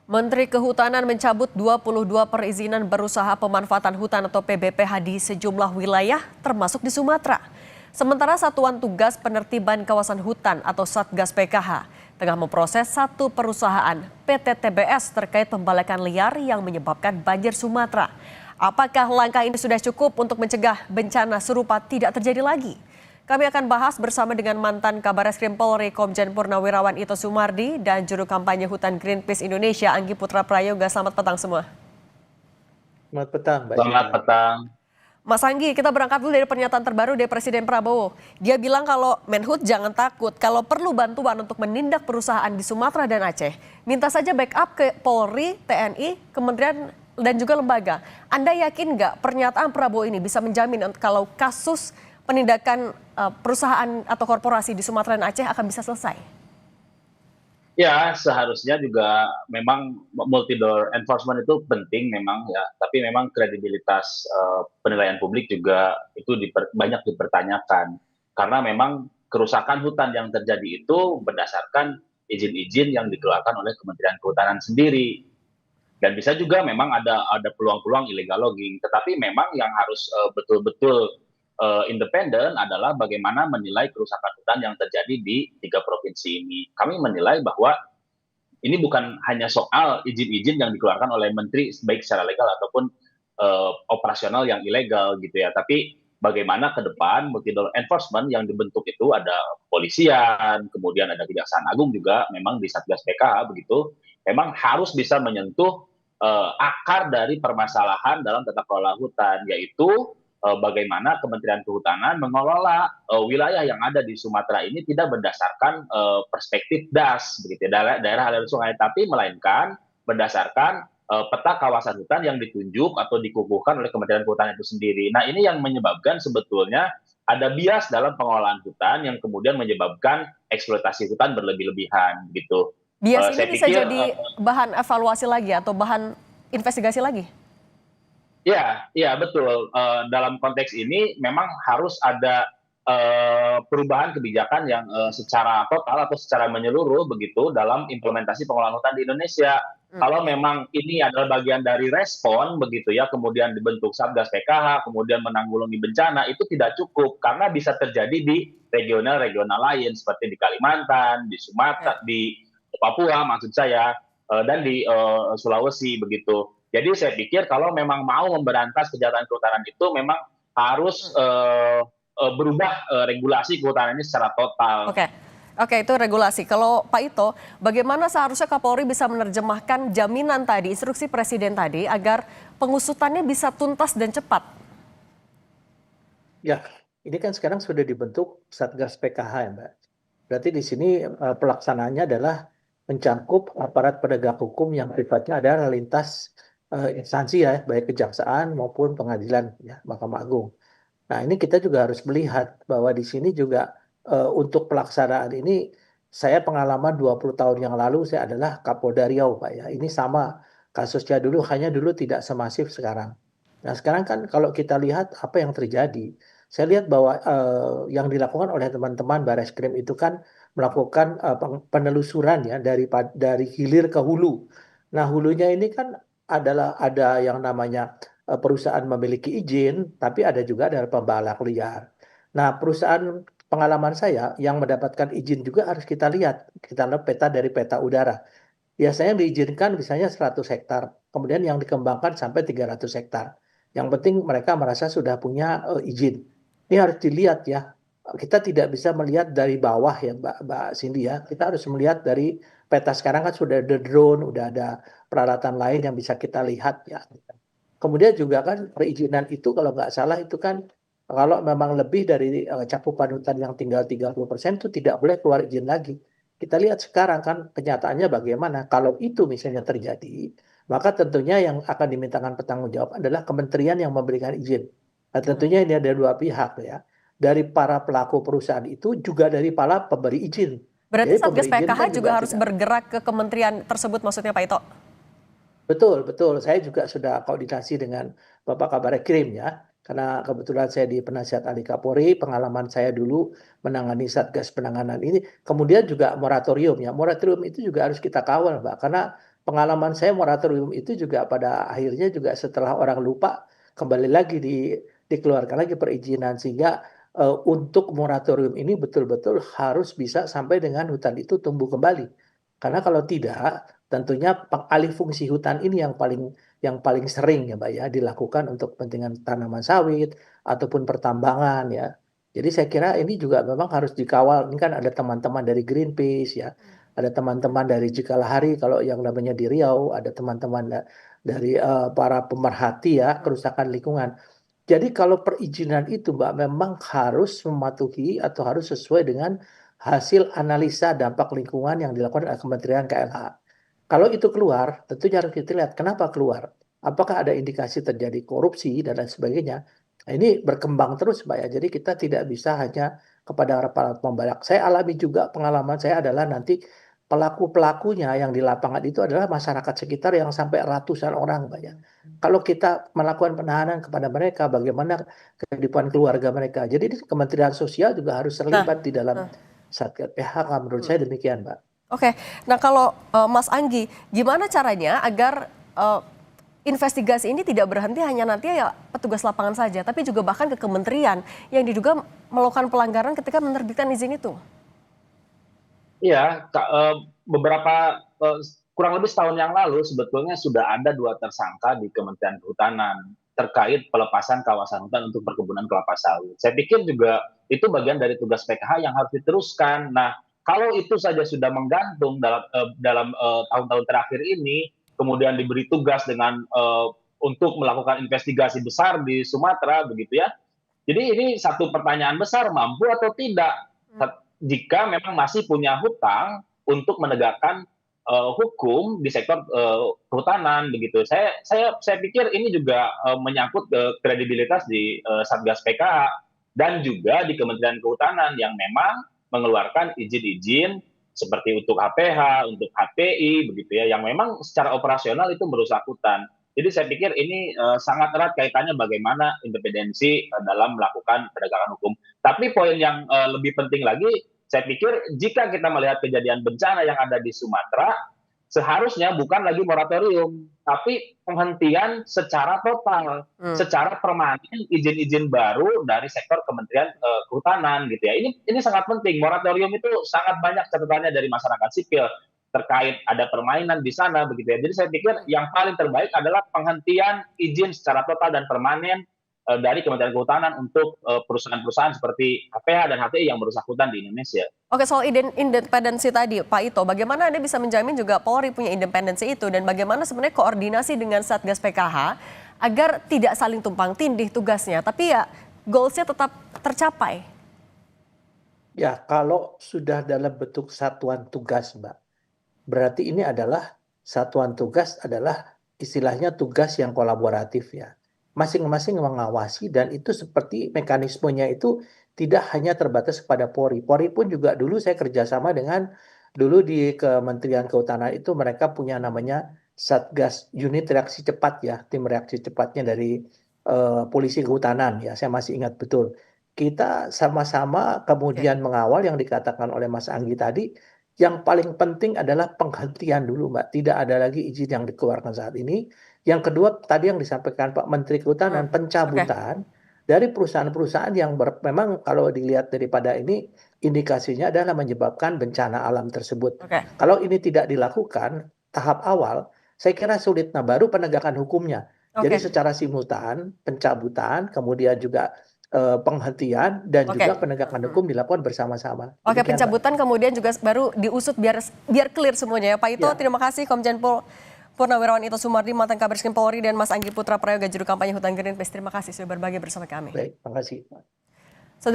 Menteri Kehutanan mencabut 22 perizinan berusaha pemanfaatan hutan atau PBPH di sejumlah wilayah, termasuk di Sumatera. Sementara Satuan Tugas Penertiban Kawasan Hutan atau Satgas PKH tengah memproses satu perusahaan PT TBS terkait pembalakan liar yang menyebabkan banjir Sumatera. Apakah langkah ini sudah cukup untuk mencegah bencana serupa tidak terjadi lagi? Kami akan bahas bersama dengan mantan Kabareskrim Polri Komjen Purnawirawan Ito Sumardi dan juru kampanye Hutan Greenpeace Indonesia Anggi Putra Prayoga. Selamat petang semua. Selamat petang, Mbak Selamat Citra. petang. Mas Anggi, kita berangkat dulu dari pernyataan terbaru dari Presiden Prabowo. Dia bilang kalau Menhub jangan takut, kalau perlu bantuan untuk menindak perusahaan di Sumatera dan Aceh, minta saja backup ke Polri, TNI, Kementerian dan juga lembaga. Anda yakin nggak pernyataan Prabowo ini bisa menjamin kalau kasus penindakan perusahaan atau korporasi di Sumatera dan Aceh akan bisa selesai? Ya, seharusnya juga memang multi door enforcement itu penting memang ya, tapi memang kredibilitas penilaian publik juga itu banyak dipertanyakan. Karena memang kerusakan hutan yang terjadi itu berdasarkan izin-izin yang dikeluarkan oleh Kementerian Kehutanan sendiri. Dan bisa juga memang ada peluang-peluang illegal logging, tetapi memang yang harus betul-betul independen adalah bagaimana menilai kerusakan hutan yang terjadi di 3 provinsi ini. Kami menilai bahwa ini bukan hanya soal izin-izin yang dikeluarkan oleh menteri baik secara legal ataupun operasional yang ilegal gitu ya, tapi bagaimana ke depan multi door enforcement yang dibentuk itu ada kepolisian, kemudian ada Kejaksaan Agung juga, memang di Satgas PKH begitu, memang harus bisa menyentuh akar dari permasalahan dalam tata kelola hutan, yaitu bagaimana Kementerian Kehutanan mengelola wilayah yang ada di Sumatera ini tidak berdasarkan perspektif DAS, begitu ya, daerah aliran sungai, tapi melainkan berdasarkan peta kawasan hutan yang ditunjuk atau dikukuhkan oleh Kementerian Kehutanan itu sendiri. Nah, ini yang menyebabkan sebetulnya ada bias dalam pengelolaan hutan yang kemudian menyebabkan eksploitasi hutan berlebih-lebihan gitu. Bias ini Saya bisa pikir jadi bahan evaluasi lagi atau bahan investigasi lagi? ya, ya betul. Dalam konteks ini memang harus ada perubahan kebijakan yang secara total atau secara menyeluruh begitu dalam implementasi pengelolaan hutan di Indonesia. Kalau memang ini adalah bagian dari respon begitu ya, kemudian dibentuk Satgas PKH, kemudian menanggulangi bencana, itu tidak cukup karena bisa terjadi di regional-regional lain seperti di Kalimantan, di Sumatera, di Papua maksud saya, dan di Sulawesi begitu. Jadi saya pikir kalau memang mau memberantas kejahatan kehutanan itu memang harus berubah regulasi kehutanan ini secara total. Oke. Oke, itu regulasi. Kalau Pak Ito, bagaimana seharusnya Kapolri bisa menerjemahkan jaminan tadi, instruksi Presiden tadi, agar pengusutannya bisa tuntas dan cepat? Ya, ini kan sekarang sudah dibentuk Satgas PKH ya, Mbak. Berarti di sini pelaksanaannya adalah mencangkup aparat penegak hukum yang sifatnya adalah lintas instansi ya, baik kejaksaan maupun pengadilan ya, Mahkamah Agung. Nah, ini kita juga harus melihat bahwa di sini juga untuk pelaksanaan ini saya pengalaman 20 tahun yang lalu saya adalah Kapolda Riau, Pak ya. Ini sama kasusnya dulu, hanya dulu tidak semasif sekarang. Nah, sekarang kan kalau kita lihat apa yang terjadi, saya lihat bahwa yang dilakukan oleh teman-teman Bareskrim itu kan melakukan penelusuran ya dari hilir ke hulu. Nah, hulunya ini kan adalah ada yang namanya perusahaan memiliki izin, tapi ada juga dari pembalak liar. Nah, perusahaan pengalaman saya yang mendapatkan izin juga harus kita lihat. Kita lihat peta dari peta udara. Biasanya yang diizinkan misalnya 100 hektar, kemudian yang dikembangkan sampai 300 hektar. Yang penting mereka merasa sudah punya izin. Ini harus dilihat ya. Kita tidak bisa melihat dari bawah ya Mbak Cindy ya. Kita harus melihat dari peta sekarang kan sudah ada drone, udah ada peralatan lain yang bisa kita lihat ya. Kemudian juga kan perizinan itu kalau nggak salah itu kan kalau memang lebih dari cakupan hutan yang tinggal 30% itu tidak boleh keluar izin lagi. Kita lihat sekarang kan kenyataannya bagaimana. Kalau itu misalnya terjadi, maka tentunya yang akan dimintakan pertanggung jawab adalah kementerian yang memberikan izin. Nah, tentunya ini ada dua pihak ya. Dari para pelaku perusahaan itu juga dari para pemberi izin. Berarti Jadi Satgas pemberi izin PKH kan juga juga harus tidak. bergerak ke kementerian tersebut maksudnya Pak Ito? Betul, betul. Saya juga sudah koordinasi dengan Bapak Kabarekrim ya. Karena kebetulan saya di Penasihat Ahli Kapolri, pengalaman saya dulu menangani Satgas penanganan ini. Kemudian juga moratorium ya. Moratorium itu juga harus kita kawal, Mbak. Karena pengalaman saya moratorium itu juga pada akhirnya juga setelah orang lupa kembali lagi dikeluarkan lagi perizinan sehingga untuk moratorium ini betul-betul harus bisa sampai dengan hutan itu tumbuh kembali. Karena kalau tidak, tentunya alih fungsi hutan ini yang paling sering ya Mbak ya dilakukan untuk kepentingan tanaman sawit ataupun pertambangan ya. Jadi saya kira ini juga memang harus dikawal. Ini kan ada teman-teman dari Greenpeace ya, ada teman-teman dari Cikalahari kalau yang namanya di Riau, ada teman-teman dari para pemerhati ya kerusakan lingkungan. Jadi kalau perizinan itu Mbak memang harus mematuhi atau harus sesuai dengan hasil analisa dampak lingkungan yang dilakukan oleh Kementerian KLH. Kalau itu keluar, tentunya harus kita lihat kenapa keluar. Apakah ada indikasi terjadi korupsi dan lain sebagainya. Nah, ini berkembang terus Mbak ya. Jadi kita tidak bisa hanya kepada para pembalak. Saya alami juga pengalaman saya adalah nanti pelaku-pelakunya yang di lapangan itu adalah masyarakat sekitar yang sampai ratusan orang Mbak ya. Kalau kita melakukan penahanan kepada mereka, bagaimana kehidupan keluarga mereka. Jadi Kementerian Sosial juga harus Nah, terlibat di dalam Satgas PHK, menurut saya demikian Mbak. oke. Nah kalau Mas Anggi, gimana caranya agar investigasi ini tidak berhenti hanya nanti ya petugas lapangan saja, tapi juga bahkan ke kementerian yang diduga melakukan pelanggaran ketika menerbitkan izin itu? Iya, beberapa kurang lebih setahun yang lalu sebetulnya sudah ada 2 tersangka di Kementerian Kehutanan terkait pelepasan kawasan hutan untuk perkebunan kelapa sawit. Saya pikir juga itu bagian dari tugas PKH yang harus diteruskan. Nah, kalau itu saja sudah menggantung dalam tahun-tahun terakhir ini, kemudian diberi tugas dengan untuk melakukan investigasi besar di Sumatera begitu ya. Jadi ini satu pertanyaan besar, mampu atau tidak jika memang masih punya hutang untuk menegakkan hukum di sektor kehutanan begitu. Saya pikir ini juga menyangkut ke kredibilitas di Satgas PKH dan juga di Kementerian Kehutanan yang memang mengeluarkan izin-izin seperti untuk HPH, untuk HPI begitu ya, yang memang secara operasional itu merusak hutan. Jadi saya pikir ini sangat erat kaitannya bagaimana independensi dalam melakukan penegakan hukum. Tapi poin yang lebih penting lagi, saya pikir jika kita melihat kejadian bencana yang ada di Sumatera, seharusnya bukan lagi moratorium, tapi penghentian secara total, secara permanen izin-izin baru dari sektor Kementerian Kehutanan gitu ya. Ini sangat penting. Moratorium itu sangat banyak catatannya dari masyarakat sipil terkait ada permainan di sana begitu ya. Jadi saya pikir yang paling terbaik adalah penghentian izin secara total dan permanen dari Kementerian Kehutanan untuk perusahaan-perusahaan seperti HPH dan HTI yang merusak hutan di Indonesia. Oke, soal independensi tadi, Pak Ito, bagaimana Anda bisa menjamin juga Polri punya independensi itu dan bagaimana sebenarnya koordinasi dengan Satgas PKH agar tidak saling tumpang tindih tugasnya, tapi ya goals-nya tetap tercapai? Ya, kalau sudah dalam bentuk satuan tugas, Mbak, berarti ini adalah satuan tugas adalah istilahnya tugas yang kolaboratif ya. Masing-masing mengawasi dan itu seperti mekanismenya itu tidak hanya terbatas kepada Polri. Polri pun juga dulu saya kerjasama dengan dulu di Kementerian Kehutanan itu mereka punya namanya Satgas Unit Reaksi Cepat ya, tim reaksi cepatnya dari Polisi Kehutanan ya, saya masih ingat betul. Kita sama-sama kemudian mengawal yang dikatakan oleh Mas Anggi tadi, yang paling penting adalah penghentian dulu Mbak, tidak ada lagi izin yang dikeluarkan saat ini. Yang kedua tadi yang disampaikan Pak Menteri Kehutanan, pencabutan dari perusahaan-perusahaan yang memang kalau dilihat daripada ini indikasinya adalah menyebabkan bencana alam tersebut. Kalau ini tidak dilakukan tahap awal, saya kira sulit. Nah baru penegakan hukumnya. Jadi secara simultan pencabutan, kemudian juga penghentian dan juga penegakan hukum dilakukan bersama-sama. Oke, Demikian, pencabutan kemudian juga baru diusut biar clear semuanya ya Pak Ito. Terima kasih Komjen Pol Purnawirawan Ito Sumardi, mantan Kabaris Krim Polri, dan Mas Anggi Putra Prayoga, juru kampanye Hutan Greenpeace. Terima kasih sudah berbagi bersama kami. Baik, terima kasih.